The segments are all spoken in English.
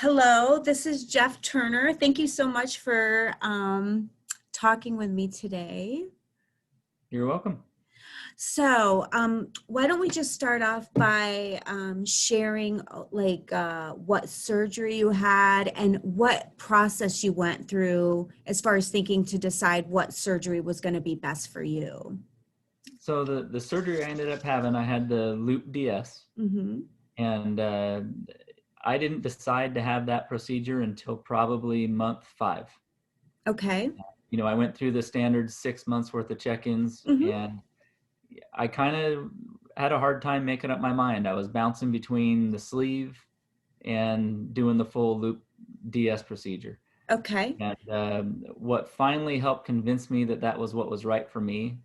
Hello, this is Jeff Turner. Thank you so much for talking with me today. You're welcome. So, why don't we just start off by sharing what surgery you had and what process you went through as far as thinking to decide what surgery was going to be best for you. So the surgery I ended up having, I had the loop DS, and I didn't decide to have that procedure until probably month 5. Okay. I went through the standard 6 months worth of check-ins, and I kind of had a hard time making up my mind. I was bouncing between the sleeve and doing the full loop DS procedure. Okay. And what finally helped convince me that that was what was right for me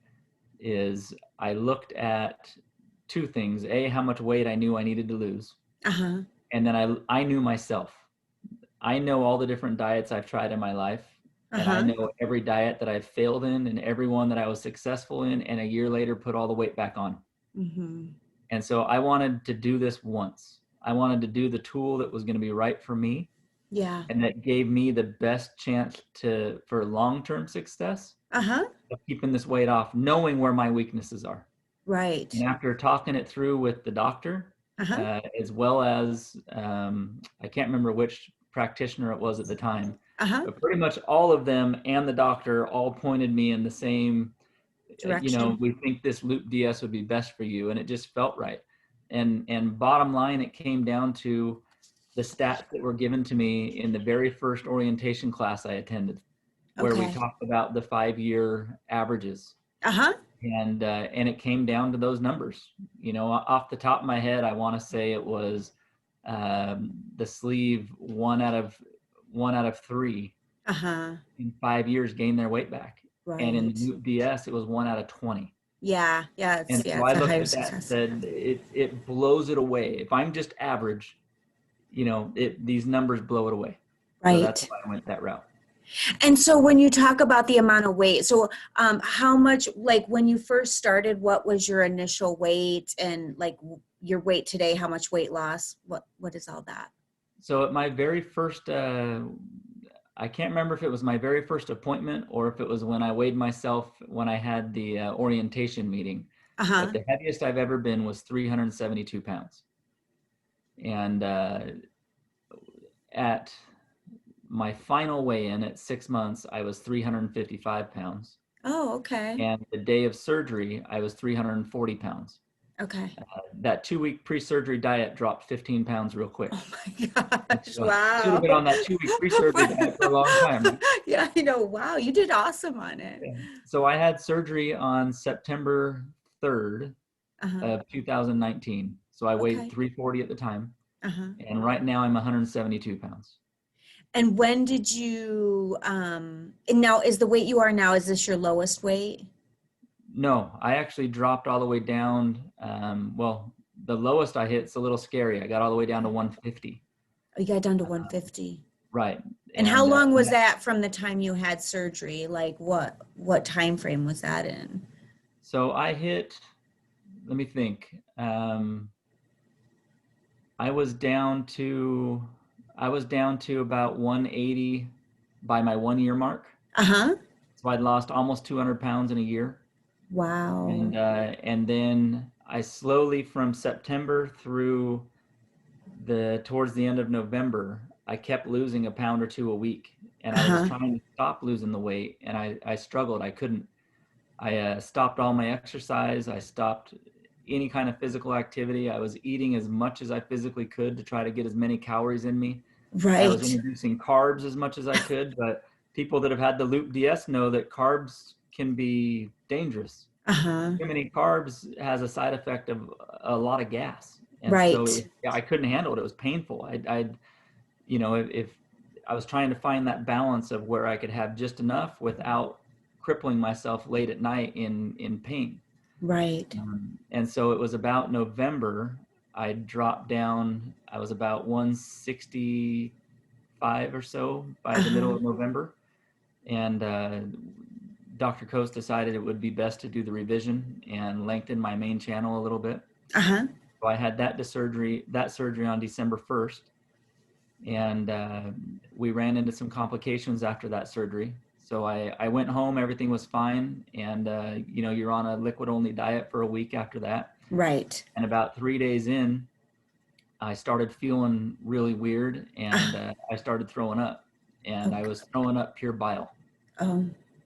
is I looked at 2 things. A, how much weight I knew I needed to lose. And then I knew myself. I know all the different diets I've tried in my life. And I know every diet that I've failed in and every one that I was successful in, and a year later put all the weight back on. And so I wanted to do this once. I wanted to do the tool that was going to be right for me. Yeah. And that gave me the best chance for long-term success of keeping this weight off, knowing where my weaknesses are. Right. And after talking it through with the doctor, as well as, I can't remember which practitioner it was at the time, but pretty much all of them and the doctor all pointed me in the same direction. We think this loop DS would be best for you. And it just felt right. And bottom line, it came down to the stats that were given to me in the very first orientation class I attended, where we talked about the 5-year averages. And it came down to those numbers. Off the top of my head, I want to say it was the sleeve 1 out of 3 in 5 years gained their weight back. Right. And in the DS, it was 1 out of 20. Yeah. And so I looked at that and said, it blows it away. If I'm just average, these numbers blow it away. Right. So that's why I went that route. And so when you talk about the amount of weight, so how much, like when you first started, what was your initial weight, and like your weight today, how much weight loss, what is all that? So at my very first, I can't remember if it was my very first appointment or if it was when I weighed myself when I had the orientation meeting. But the heaviest I've ever been was 372 pounds. And at my final weigh-in at 6 months, I was 355 pounds. Oh, okay. And the day of surgery, I was 340 pounds. Okay. That 2-week pre-surgery diet dropped 15 pounds real quick. Oh my gosh, wow. I should have been on that 2-week pre-surgery diet for a long time. Right? Yeah, I know. Wow, you did awesome on it. Yeah. So I had surgery on September 3rd of 2019. So I weighed 340 at the time. And right now I'm 172 pounds. And when did you, and now is the weight you are now, is this your lowest weight? No, I actually dropped all the way down. Well, the lowest I hit, it's a little scary. I got all the way down to 150. Oh, you got down to 150. Right. And how long was that from the time you had surgery? Like what time frame was that in? So I hit, let me think. I was down to about 180 by my 1-year mark. So I'd lost almost 200 pounds in a year. Wow. And then I slowly, from September through towards the end of November, I kept losing a pound or 2 a week. And I was trying to stop losing the weight, and I struggled. I couldn't. I stopped all my exercise. I stopped any kind of physical activity. I was eating as much as I physically could to try to get as many calories in me. Right. I was introducing carbs as much as I could, but people that have had the loop DS know that carbs can be dangerous. Too many carbs has a side effect of a lot of gas. And so I couldn't handle it. It was painful. If I was trying to find that balance of where I could have just enough without crippling myself late at night in pain. Right. And so it was about November, I dropped down, I was about 165 or so by the middle of November. And Dr. Coase decided it would be best to do the revision and lengthen my main channel a little bit. So I had that surgery on December 1st. and we ran into some complications after that surgery. So I went home, everything was fine. And, you know, you're on a liquid only diet for a week after that. Right. And about 3 days in, I started feeling really weird, and I started throwing up, and I was throwing up pure bile. Oh.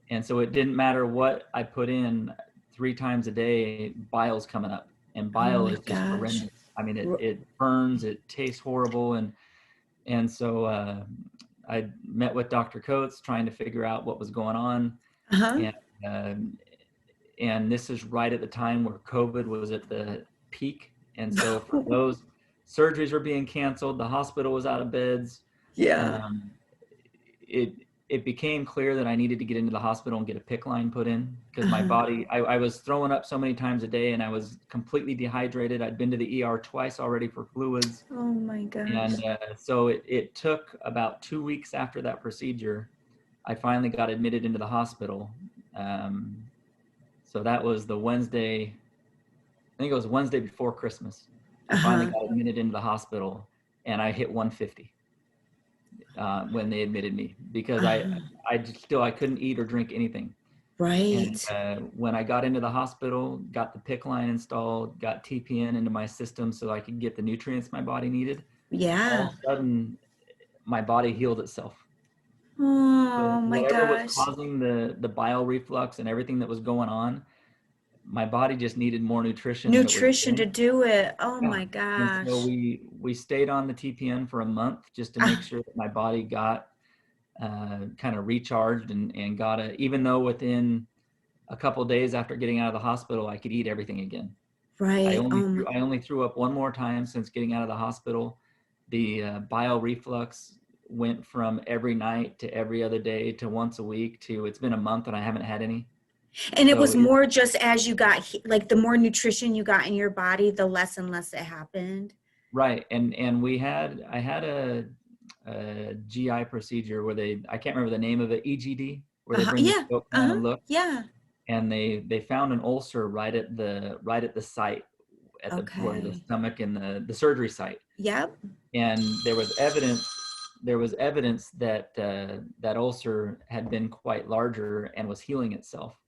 And so it didn't matter what I put in 3 times a day, bile's coming up, and Oh bile my is just gosh. horrendous. I mean, it burns, it tastes horrible. And so I met with Dr. Coates trying to figure out what was going on. Uh-huh. And this is right at the time where COVID was at the peak. And so for those, surgeries were being canceled, the hospital was out of beds. Yeah. Um, it became clear that I needed to get into the hospital and get a PICC line put in, because my body, I was throwing up so many times a day, and I was completely dehydrated. I'd been to the ER twice already for fluids. Oh my gosh. And so it took about 2 weeks after that procedure, I finally got admitted into the hospital. So that was the Wednesday, I think it was Wednesday before Christmas. I finally got admitted into the hospital, and I hit 150 when they admitted me, because I couldn't eat or drink anything. Right. And when I got into the hospital, got the PICC line installed, got TPN into my system so I could get the nutrients my body needed. Yeah. All of a sudden, my body healed itself. Oh So my whatever was gosh. causing the bile reflux and everything that was going on, my body just needed more nutrition than it was Nutrition to getting. do it. Oh Yeah. my And so gosh. we stayed on the TPN for a month just to make sure that my body got kind of recharged and got even though within a couple of days after getting out of the hospital, I could eat everything again. Right. I only threw up one more time since getting out of the hospital. The bile reflux went from every night to every other day to once a week to it's been a month and I haven't had any. And it So was more just as you got, like the more nutrition you got in your body, the less and less it happened. right. And I had a GI procedure where I can't remember the name of it, EGD, where they bring the Yeah. scope down and look. Yeah. And they found an ulcer right at the site where the Okay. stomach and the surgery site. Yep. And there was evidence that that ulcer had been quite larger and was healing itself.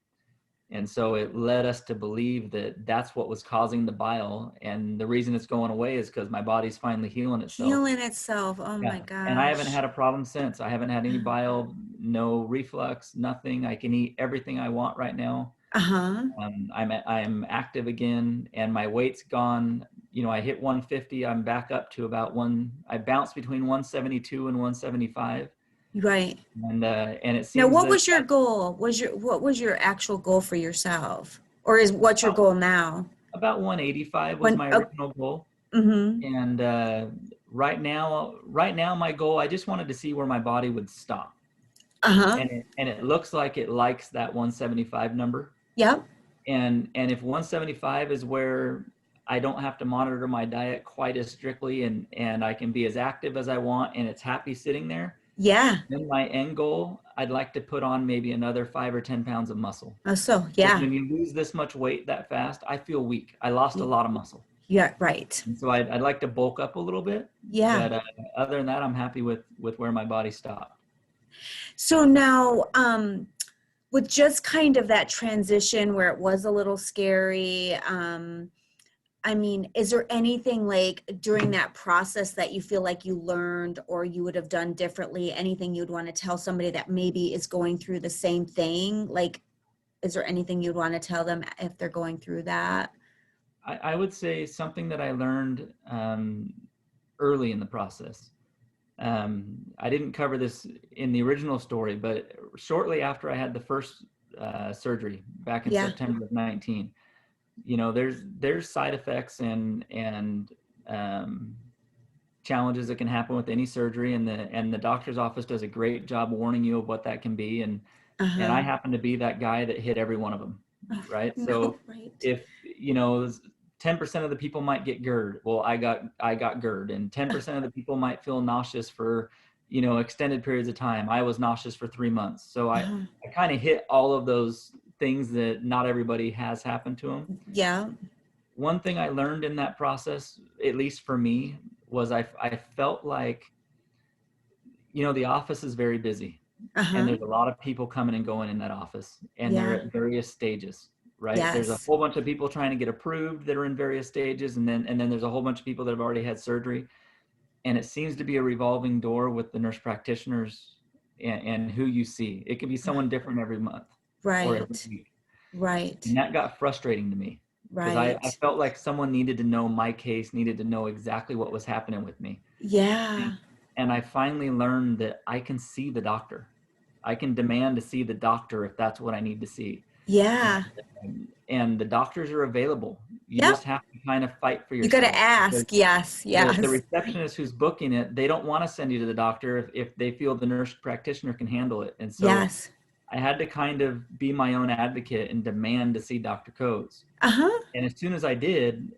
And so it led us to believe that that's what was causing the bile. And the reason it's going away is because my body's finally healing itself. Healing itself. Oh my Yeah. And I haven't gosh. had a problem since. I haven't had any bile, no reflux, nothing. I can eat everything I want right now. I'm active again, and my weight's gone. You know, I hit 150. I'm back up to I bounced between 172 and 175. Right. And it seems Now, what was your goal? What was your actual goal for yourself? Or what's your goal now? About 185 was my original goal. And right now my goal, I just wanted to see where my body would stop. And it looks like it likes that 175 number. Yep. And if 175 is where I don't have to monitor my diet quite as strictly, and I can be as active as I want, and it's happy sitting there. Yeah. Then my end goal, I'd like to put on maybe another 5 or 10 pounds of muscle. So yeah. When you lose this much weight that fast, I feel weak. I lost a lot of muscle. Yeah, right. And so I'd like to bulk up a little bit. Yeah. But other than that, I'm happy with where my body stopped. So now, with just kind of that transition where it was a little scary, I mean, is there anything like during that process that you feel like you learned or you would have done differently? Anything you'd want to tell somebody that maybe is going through the same thing? Like, is there anything you'd want to tell them if they're going through that? I would say something that I learned early in the process. I didn't cover this in the original story, but shortly after I had the first surgery back in September of 19, you know, there's side effects and challenges that can happen with any surgery, and the doctor's office does a great job warning you of what that can be. And I happen to be that guy that hit every one of them, right? So if, you know, 10% of the people might get GERD. Well, I got GERD, and 10% of the people might feel nauseous for, you know, extended periods of time. I was nauseous for 3 months. So I kind of hit all of those things that not everybody has happened to them. Yeah. One thing I learned in that process, at least for me, was I felt like the office is very busy, and there's a lot of people coming and going in that office, and they're Yeah. at various stages, right? There's a Yes. whole bunch of people trying to get approved that are in various stages, and then there's a whole bunch of people that have already had surgery, and it seems to be a revolving door with the nurse practitioners and who you see. It could be someone different every month or every Right. week. Right. And that got frustrating to me because I Right. felt like someone needed to know my case, needed to know exactly what was happening with me. Yeah. And I finally learned that I can see the doctor. I can demand to see the doctor if that's what I need to see. Yeah. And the doctors are available. You Yep. just have to kind of fight for You got to yourself. ask. Yes. The Yes. receptionist who's booking it, they don't want to send you to the doctor if they feel the nurse practitioner can handle it. And so Yes. I had to kind of be my own advocate and demand to see Dr. Coates. Uh-huh. And as soon as I did,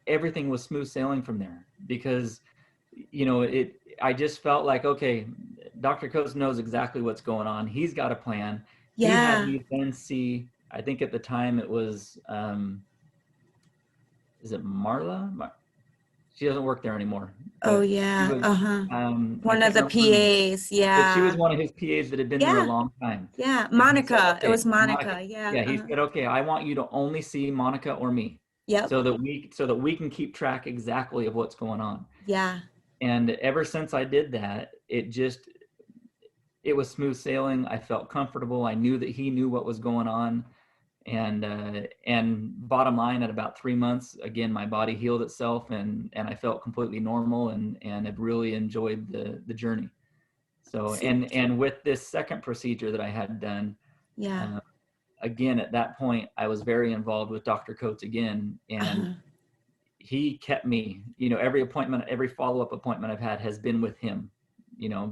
everything was smooth sailing from there because, I just felt like, okay, Dr. Coates knows exactly what's going on. He's got a plan. He had Yeah. me then see, I think at the time it was, is it Marla? She doesn't work there anymore, Oh, but she yeah. was, Uh-huh. I One of can't the remember her name, PAs. but she was Yeah. one of his PAs that had been there a Yeah. long time. Yeah. And he said, Monica. It okay, was Monica, Monica. Yeah. yeah, he said, okay, I want you to only see Monica or me Yep. so that we can keep track exactly of what's going on. Yeah. And ever since I did that, it was smooth sailing. I felt comfortable. I knew that he knew what was going on. And bottom line, at about 3 months, again, my body healed itself and I felt completely normal and have really enjoyed the journey. So, and with this second procedure that I had done, Yeah. again, at that point, I was very involved with Dr. Coates again, and Uh-huh. he kept me, every appointment, every follow-up appointment I've had has been with him,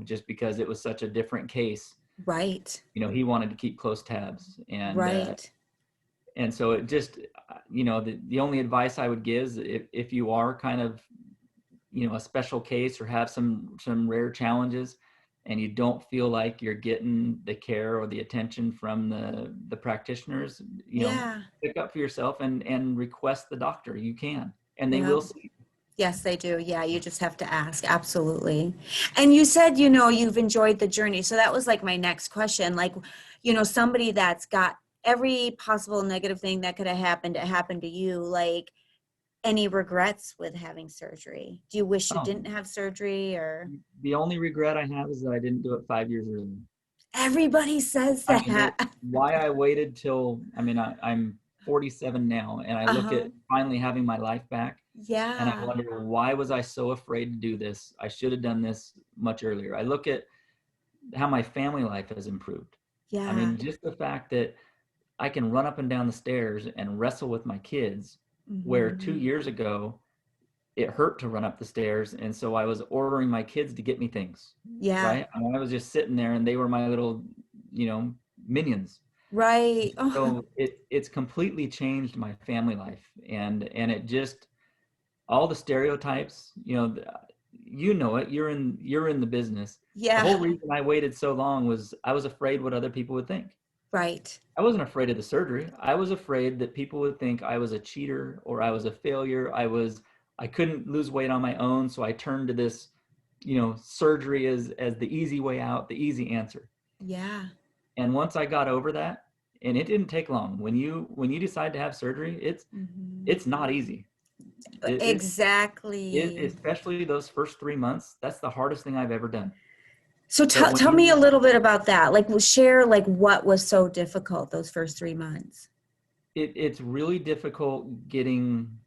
just because it was such a different case. Right. He wanted to keep close tabs. Right. And so it just, the only advice I would give is if you are kind of, a special case or have some rare challenges and you don't feel like you're getting the care or the attention from the practitioners, Yeah. pick up for yourself and request the doctor. You can, and they Yeah. will see. Yes, they do. Yeah, you just have to ask. Absolutely. And you said, you've enjoyed the journey. So that was like my next question. Like, somebody that's got every possible negative thing that could have happened, it happened to you. Like, any regrets with having surgery? Do you wish you didn't have surgery or? The only regret I have is that I didn't do it 5 years earlier. Everybody says I mean, that. why I waited till, I'm 47 now, and I look Uh-huh. at finally having my life back. And I Yeah. wonder, why was I so afraid to do this? I should have done this much earlier. I look at how my family life has improved. Yeah. Just the fact that I can run up and down the stairs and wrestle with my kids, where 2 Mm-hmm. years ago, it hurt to run up the stairs. And so I was ordering my kids to get me things, Yeah. right? I was just sitting there and they were my little, minions. Right. Oh. So it's completely changed my family life. And it just, all the stereotypes, it, you're in the business. Yeah. The whole reason I waited so long was I was afraid what other people would think. Right. I wasn't afraid of the surgery. I was afraid that people would think I was a cheater or I was a failure. I couldn't lose weight on my own. So I turned to this, surgery as the easy way out, the easy answer. Yeah. And once I got over that, and it didn't take long, when you decide to have surgery, it's not easy. Exactly. Especially those first 3 months, that's the hardest thing I've ever done. So tell me a little bit about that. Like, we'll share like what was so difficult those first 3 months. It's really difficult getting.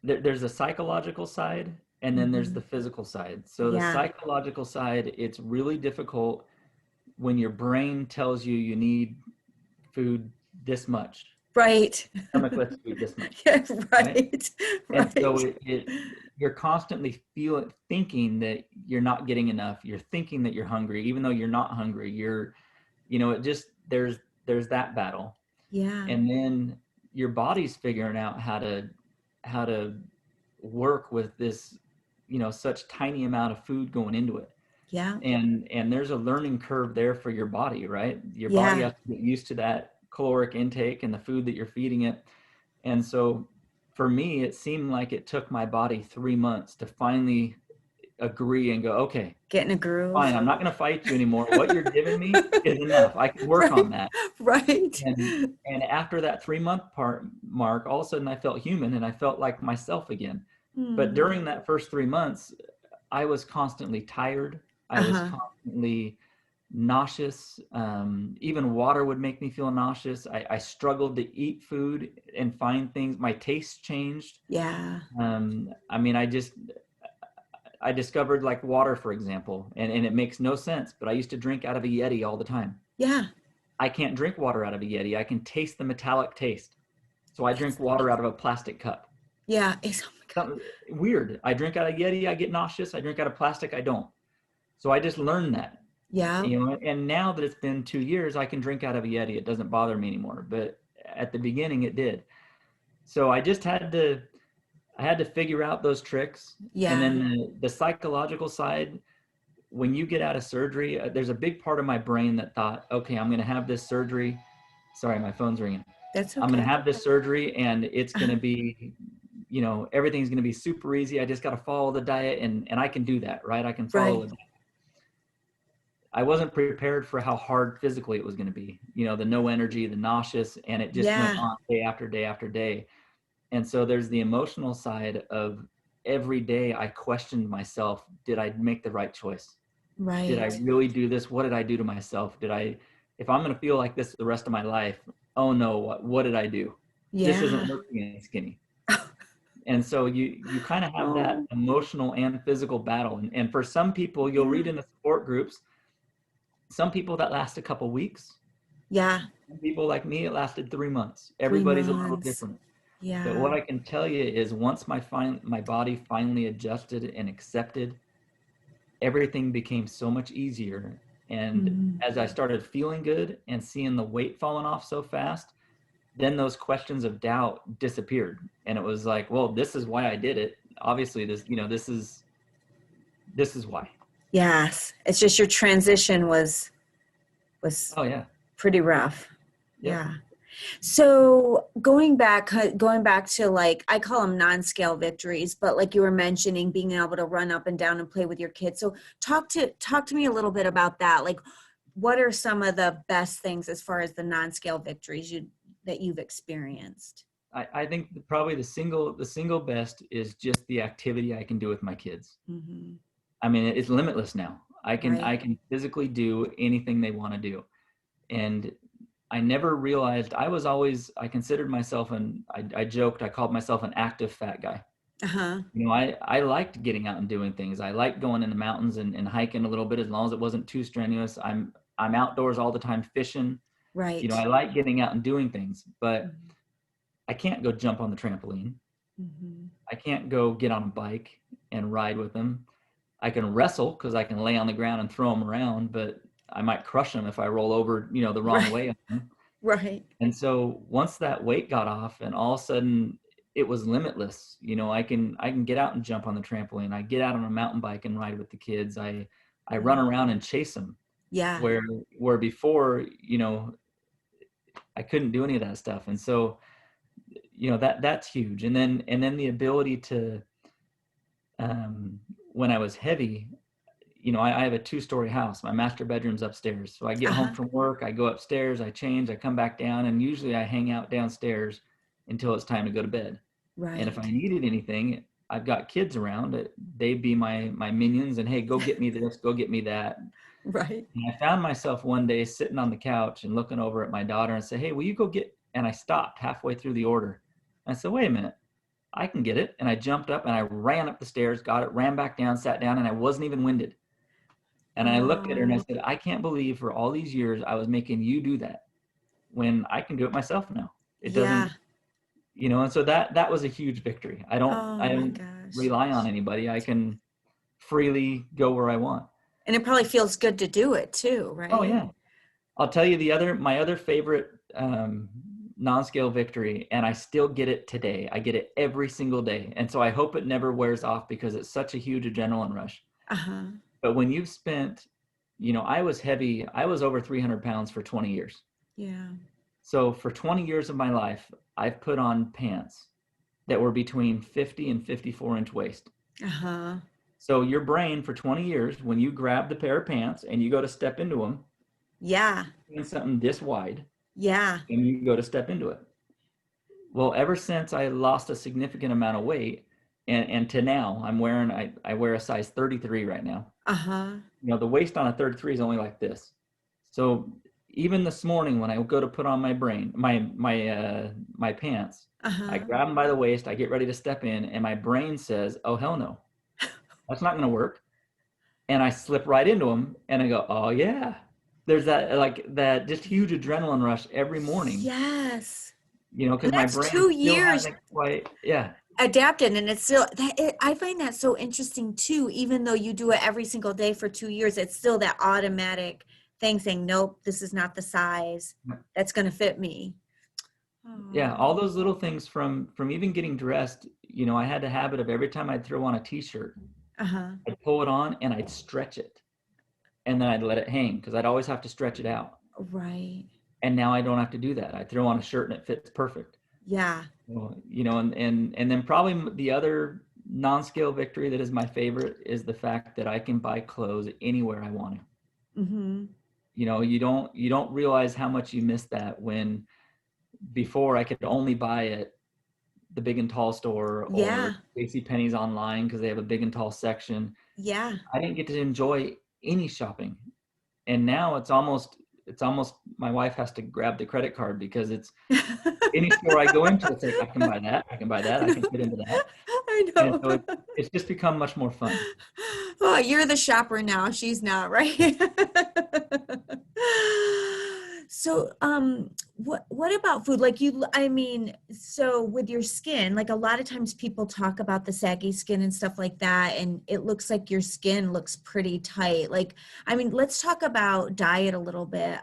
There's a psychological side, and then there's the physical side. So the psychological side, it's really difficult when your brain tells you you need food this much. Right. Stomach, let's eat this much. Right. And so you're constantly thinking that you're not getting enough. You're thinking that you're hungry, even though you're not hungry. There's that battle. Yeah. And then your body's figuring out how to work with this, such tiny amount of food going into it. Yeah. And there's a learning curve there for your body, right? Your body has to get used to that caloric intake and the food that you're feeding it. And so for me, it seemed like it took my body 3 months to finally agree and go, okay, get in a groove. fine, I'm not going to fight you anymore. What you're giving me is enough. I can work on that. Right. And after that 3-month mark, all of a sudden I felt human and I felt like myself again. But during that first 3 months, I was constantly tired. I was constantly nauseous. Even water would make me feel nauseous. I struggled to eat food and find things. My taste changed. Yeah. I mean, I discovered like water, for example, and it makes no sense, but I used to drink out of a Yeti all the time. Yeah. I can't drink water out of a Yeti. I can taste the metallic taste. So I drink water out of a plastic cup. Yeah. Oh my God. Something weird. I drink out of Yeti, I get nauseous. I drink out of plastic, I don't. So I just learned that. Yeah. You know, and now that it's been 2 years, I can drink out of a Yeti. It doesn't bother me anymore. But at the beginning, it did. So I just had to figure out those tricks. Yeah. And then the psychological side, when you get out of surgery, there's a big part of my brain that thought, okay, I'm going to have this surgery. Sorry, my phone's ringing. That's okay. I'm going to have this surgery and it's going to be, you know, everything's going to be super easy. I just got to follow the diet and I can do that, right? I can follow it. I wasn't prepared for how hard physically it was going to be, you know, the no energy, the nauseous, and it just went on day after day after day. And so there's the emotional side of every day I questioned myself. Did I make the right choice? Right. Did I really do this? What did I do to myself? If I'm going to feel like this the rest of my life, oh no, what did I do? Yeah. This isn't working and skinny. And so you kind of have that emotional and physical battle. And for some people, you'll read in the support groups, some people that last a couple weeks. Yeah. Some people like me, it lasted 3 months. Everybody's a little different. Yeah. But what I can tell you is once my body finally adjusted and accepted, everything became so much easier. And as I started feeling good and seeing the weight falling off so fast, then those questions of doubt disappeared. And it was like, well, this is why I did it. Obviously, this is why. Yes. It's just your transition was Oh yeah, pretty rough. Yep. Yeah. So going back to, like, I call them non-scale victories, but like you were mentioning, being able to run up and down and play with your kids. So talk to me a little bit about that. Like, what are some of the best things as far as the non-scale victories that you've experienced? I think probably the single best is just the activity I can do with my kids. Mm-hmm. I mean, it's limitless now. I can physically do anything they want to do. And I never realized I considered myself I joked, I called myself an active fat guy. You know, I liked getting out and doing things. I liked going in the mountains and hiking a little bit, as long as it wasn't too strenuous. I'm outdoors all the time fishing. Right. You know, I like getting out and doing things, but I can't go jump on the trampoline. I can't go get on a bike and ride with them. I can wrestle because I can lay on the ground and throw them around, but I might crush them if I roll over, you know, the wrong way on them. Right. And so once that weight got off and all of a sudden it was limitless, you know, I can get out and jump on the trampoline. I get out on a mountain bike and ride with the kids. I run around and chase them. Yeah. Where before, you know, I couldn't do any of that stuff. And so, you know, that's huge. And then the ability to, when I was heavy, you know, I have a 2-story house. My master bedroom's upstairs. So I get home from work, I go upstairs, I change, I come back down, and usually I hang out downstairs until it's time to go to bed. Right. And if I needed anything, I've got kids around. They'd be my minions and, hey, go get me this, go get me that. Right. And I found myself one day sitting on the couch and looking over at my daughter and say, hey, will you go get, and I stopped halfway through the order. And I said, wait a minute, I can get it. And I jumped up and I ran up the stairs, got it, ran back down, sat down, and I wasn't even winded. And I looked at her and I said, I can't believe for all these years I was making you do that when I can do it myself now. It doesn't, you know, and so that was a huge victory. I don't rely on anybody. I can freely go where I want. And it probably feels good to do it too, right? Oh yeah. I'll tell you my other favorite non-scale victory, and I still get it today. I get it every single day. And so I hope it never wears off because it's such a huge adrenaline rush. But when you've spent, you know, I was heavy. I was over 300 pounds for 20 years. Yeah. So for 20 years of my life, I've put on pants that were between 50 and 54-inch waist. So your brain for 20 years, when you grab the pair of pants and you go to step into them, Yeah. and something this wide, Yeah. and you go to step into it. Well, ever since I lost a significant amount of weight, and to now, I wear a size 33 right now. Uh-huh. You know, the waist on a 33 is only like this. So even this morning when I go to put on my pants, I Uh-huh. grab them by the waist, I get ready to step in, and my brain says, "Oh hell no, that's not going to work." And I slip right into them, and I go, "Oh yeah." There's that just huge adrenaline rush every morning. Yes. You know, And because my that's brain 2 still years hasn't quite, yeah. adapted, and it's still I find that so interesting too. Even though you do it every single day for 2 years, it's still that automatic thing saying, nope, this is not the size that's going to fit me. Yeah, Oh. all those little things from even getting dressed, you know, I had a habit of every time I'd throw on a t-shirt, Uh-huh. I'd pull it on and I'd stretch it. And then I'd let it hang because I'd always have to stretch it out. Right. And now I don't have to do that. I throw on a shirt and it fits perfect. Yeah. Well, you know, and then probably the other non-scale victory that is my favorite is the fact that I can buy clothes anywhere I want to. Mm-hmm. You know, you don't realize how much you miss that when before I could only buy at the Big and Tall store or Yeah. JCPenney's online because they have a Big and Tall section. Yeah. I didn't get to enjoy any shopping. And now it's almost my wife has to grab the credit card because it's any store I go into, it's like I can buy that, I can buy that, I can fit into that. I And know. so it's just become much more fun. Oh, you're the shopper now. She's not, right? So, what about food? Like I mean, so with your skin, like a lot of times people talk about the saggy skin and stuff like that, and it looks like your skin looks pretty tight. Like, I mean, let's talk about diet a little bit.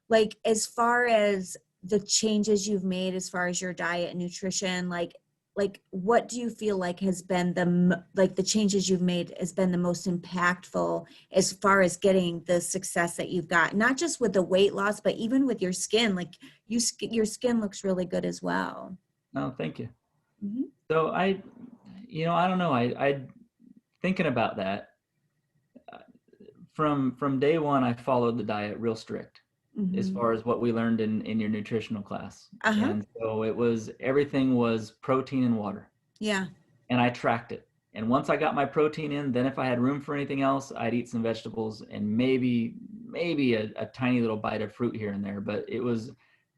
Like as far as the changes you've made as far as your diet and nutrition, like what do you feel like has been like the changes you've made has been the most impactful as far as getting the success that you've got, not just with the weight loss but even with your skin? Like your skin looks really good as well. No, thank you. Mm-hmm. So I don't know, I thinking about that from day one, I followed the diet real strict as Mm-hmm. far as what we learned in your nutritional class. Uh-huh. And so everything was protein and water. Yeah. And I tracked it. And once I got my protein in, then if I had room for anything else, I'd eat some vegetables and maybe a tiny little bite of fruit here and there. But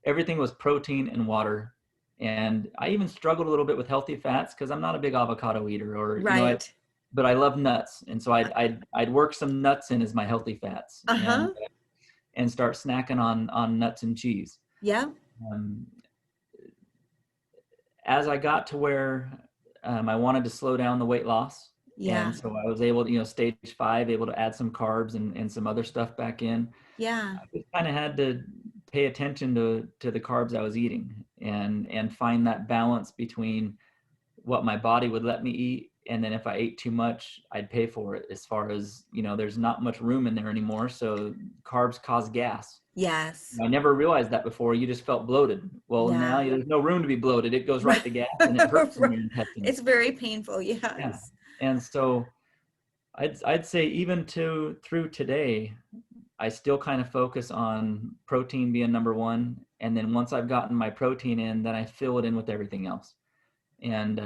everything was protein and water. And I even struggled a little bit with healthy fats because I'm not a big avocado eater, or Right. but I love nuts, and so I'd work some nuts in as my healthy fats, Uh-huh. and start snacking on nuts and cheese. Yeah. Um, as I got to where I wanted to slow down the weight loss. Yeah. And so I was able to, stage 5, able to add some carbs and some other stuff back in. Yeah. I just kind of had to pay attention to the carbs I was eating and find that balance between what my body would let me eat. And then if I ate too much, I'd pay for it, as far as, there's not much room in there anymore. So carbs cause gas. Yes. I never realized that before. You just felt bloated. Well, now Yeah. there's no room to be bloated. It goes right to gas and it hurts in your It's intestines. very painful. Yeah. Yes. And so I'd say even through today, I still kind of focus on protein being number one. And then once I've gotten my protein in, then I fill it in with everything else. And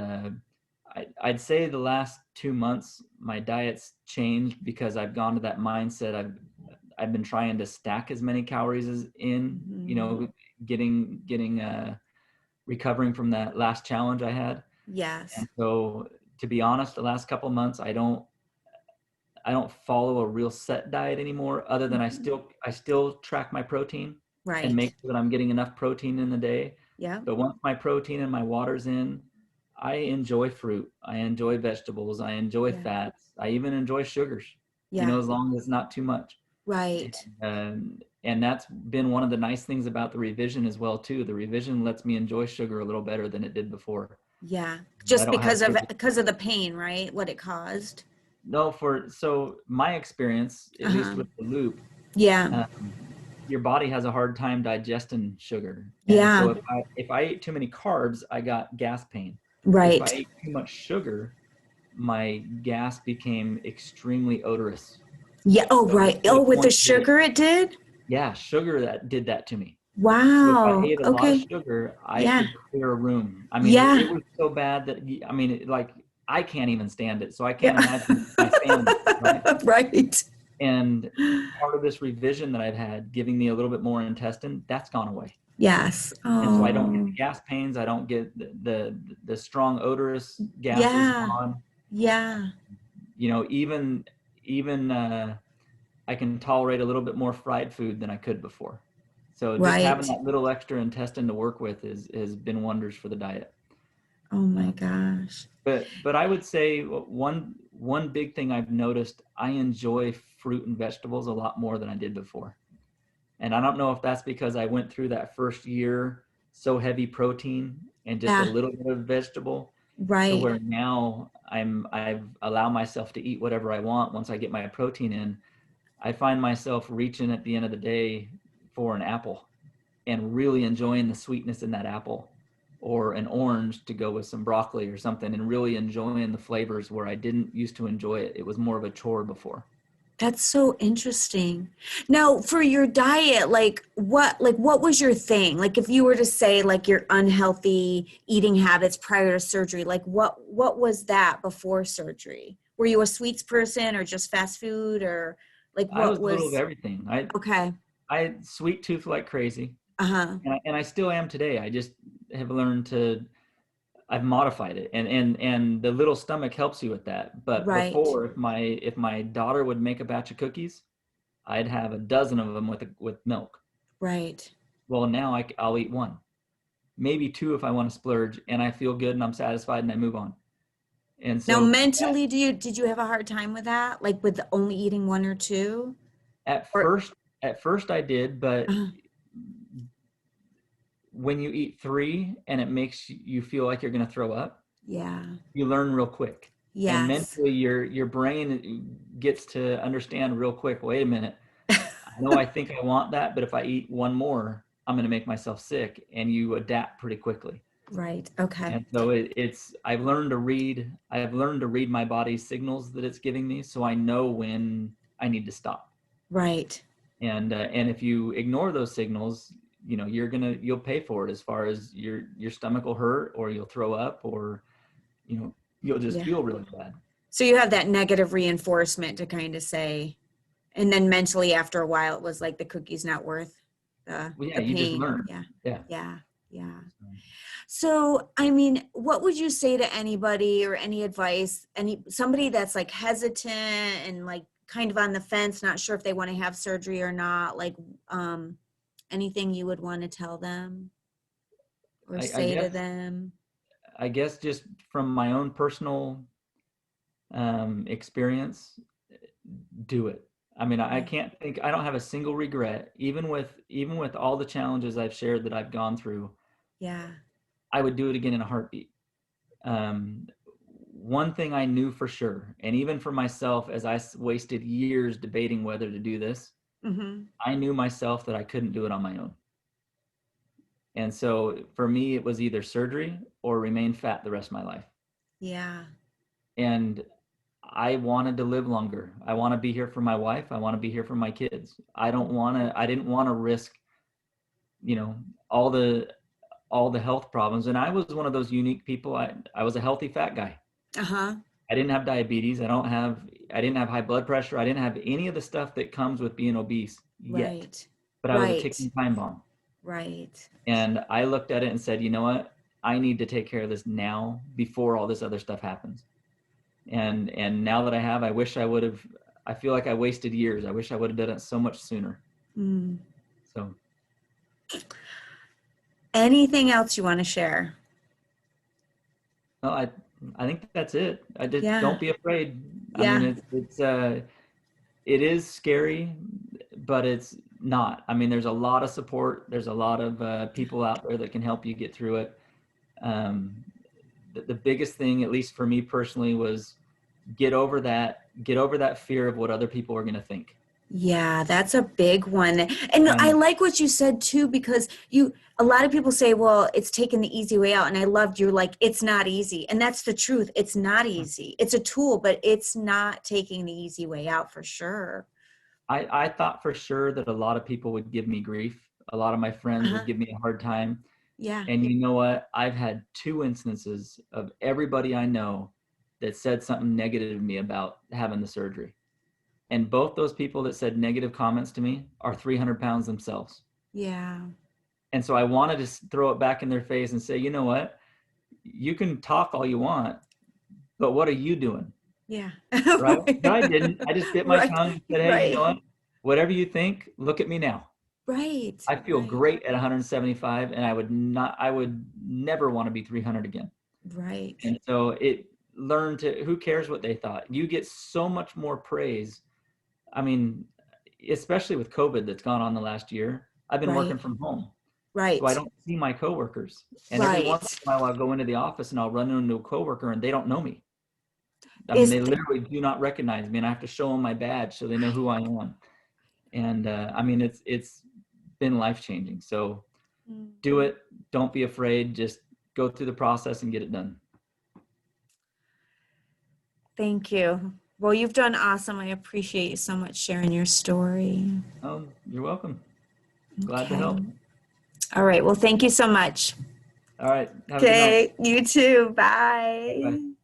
I'd say the last 2 months, my diet's changed because I've gone to that mindset. I've been trying to stack as many calories as in, getting recovering from that last challenge I had. Yes. And so, to be honest, the last couple of months, I don't follow a real set diet anymore, other than I still track my protein and Right. make sure that I'm getting enough protein in the day. Yeah. But once my protein and my water's in, I enjoy fruit. I enjoy vegetables. I enjoy Yeah. fats. I even enjoy sugars, Yeah. as long as it's not too much. Right. And that's been one of the nice things about the revision as well, too. The revision lets me enjoy sugar a little better than it did before. Yeah. I Just don't have sugar. because of the pain, right? What it caused. No, so my experience, at least with the loop, Yeah. your body has a hard time digesting sugar. And Yeah. so if I ate too many carbs, I got gas pain. If I Right. ate too much sugar, my gas became extremely odorous. Yeah. Oh, So right. to the Oh, with the point that sugar it did? yeah, sugar that did that to me. So if I Wow. ate a lot of Okay. sugar, I Yeah. could clear a room. I mean, it Yeah. was so bad that, I mean, like, I can't even stand it. So I can't Yeah. imagine my family, right? Right. And part of this revision that I've had, giving me a little bit more intestine, that's gone away. Yes. And so I don't get the Oh, gas pains. I don't get the strong odorous gases yeah. gone. Yeah. You know, even I can tolerate a little bit more fried food than I could before. So just having Right. that little extra intestine to work with has been wonders for the diet. Oh my Uh, gosh. but I would say one big thing I've noticed, I enjoy fruit and vegetables a lot more than I did before. And I don't know if that's because I went through that first year so heavy protein and just a Yeah. little bit of vegetable to Right. where now I've allowed myself to eat whatever I want once I get my protein in. I find myself reaching at the end of the day for an apple and really enjoying the sweetness in that apple, or an orange to go with some broccoli or something, and really enjoying the flavors where I didn't used to enjoy it. It was more of a chore before. That's so interesting. Now, for your diet, like what was your thing? Like if you were to say like your unhealthy eating habits prior to surgery, like what was that before surgery? Were you a sweets person or just fast food or like I what was a little of was everything. okay. I sweet tooth like crazy, Uh-huh. and I still am today. I just have learned to I've modified it, and the little stomach helps you with that. But Right. before, if my daughter would make a batch of cookies, I'd have a dozen of them with milk. Right. Well, now I'll eat one, maybe two if I want to splurge, and I feel good and I'm satisfied and I move on. And Now, so mentally, did you have a hard time with that? Like with only eating one or two? at Or first, at first I did, but uh, when you eat three and it makes you feel like you're going to throw up, yeah. you learn real quick. And Yes. mentally, your brain gets to understand real quick. Wait a minute, I know I think I want that, but if I eat one more, I'm going to make myself sick. And you adapt pretty quickly. Right. Okay. And so it's I've learned to read. I've learned to read my body's signals that it's giving me, so I know when I need to stop. Right. And if you ignore those signals, you know you'll pay for it, as far as your stomach will hurt, or you'll throw up, or you'll just Yeah. feel really bad. So you have that negative reinforcement to kind of say, and then mentally after a while, it was like the cookie's not worth Well, yeah, the you just pain. learn. Yeah. Yeah. Yeah. Yeah. So, I mean, what would you say to anybody or any advice, somebody that's like hesitant and like kind of on the fence, not sure if they want to have surgery or not, like anything you would want to tell them or I say to guess them? I guess just from my own personal experience, do it. I mean, I Yeah. can't think. I don't have a single regret, even with all the challenges I've shared that I've gone through. Yeah. I would do it again in a heartbeat. Um, One thing I knew for sure, and even for myself, as I wasted years debating whether to do this, Mm-hmm. I knew myself that I couldn't do it on my own. And so for me, it was either surgery or remain fat the rest of my life. Yeah. And I wanted to live longer. I want to be here for my wife. I want to be here for my kids. I didn't want to risk, you know, all the health problems. And I was one of those unique people. I was a healthy fat guy. Uh-huh. I didn't have diabetes. I didn't have high blood pressure. I didn't have any of the stuff that comes with being obese yet. Right. But I was a Right. ticking time bomb. Right. And I looked at it and said, you know what? I need to take care of this now before all this other stuff happens. And now that I have, I wish I would have. I feel like I wasted years. I wish I would have done it so much sooner. Mm. So Anything else you want to share? no, I think that's it. I just Yeah. don't be afraid. I mean, Yeah. it is scary, but it's not. I mean, there's a lot of support. There's a lot of people out there that can help you get through it. Um, the biggest thing, at least for me personally, was get over that fear of what other people are going to think. Yeah, that's a big one. And I like what you said too, because a lot of people say, well, it's taking the easy way out. And I loved you like, it's not easy. And that's the truth. It's not easy. It's a tool, but it's not taking the easy way out for sure. I thought for sure that a lot of people would give me grief. A lot of my friends would give me a hard time. Yeah. And you know what? I've had 2 instances of everybody I know that said something negative to me about having the surgery. And both those people that said negative comments to me are 300 pounds themselves. Yeah. And so I wanted to throw it back in their face and say, you know what? You can talk all you want, but what are you doing? Yeah. Right? But I didn't. I just bit my Right. tongue and said, hey, you know Right. what? Whatever you think, look at me now. Right. I feel Right. great at 175, and I would never want to be 300 again. Right. And so it learned to, who cares what they thought? You get so much more praise. I mean, especially with COVID that's gone on the last year, I've been Right. working from home. So I Right. don't see my coworkers. And every once Right. in a while I'll go into the office and I'll run into a coworker and they don't know me. I mean, Is they literally do not recognize me, and I have to show them my badge so they know who I am. And I mean, it's been life-changing. So do it. Don't be afraid. Just go through the process and get it done. Thank you. Well, you've done awesome. I appreciate you so much sharing your story. You're welcome. Glad to Okay. help. All right. Well, thank you so much. All right. Have a good night. Okay. You too. Bye. Bye.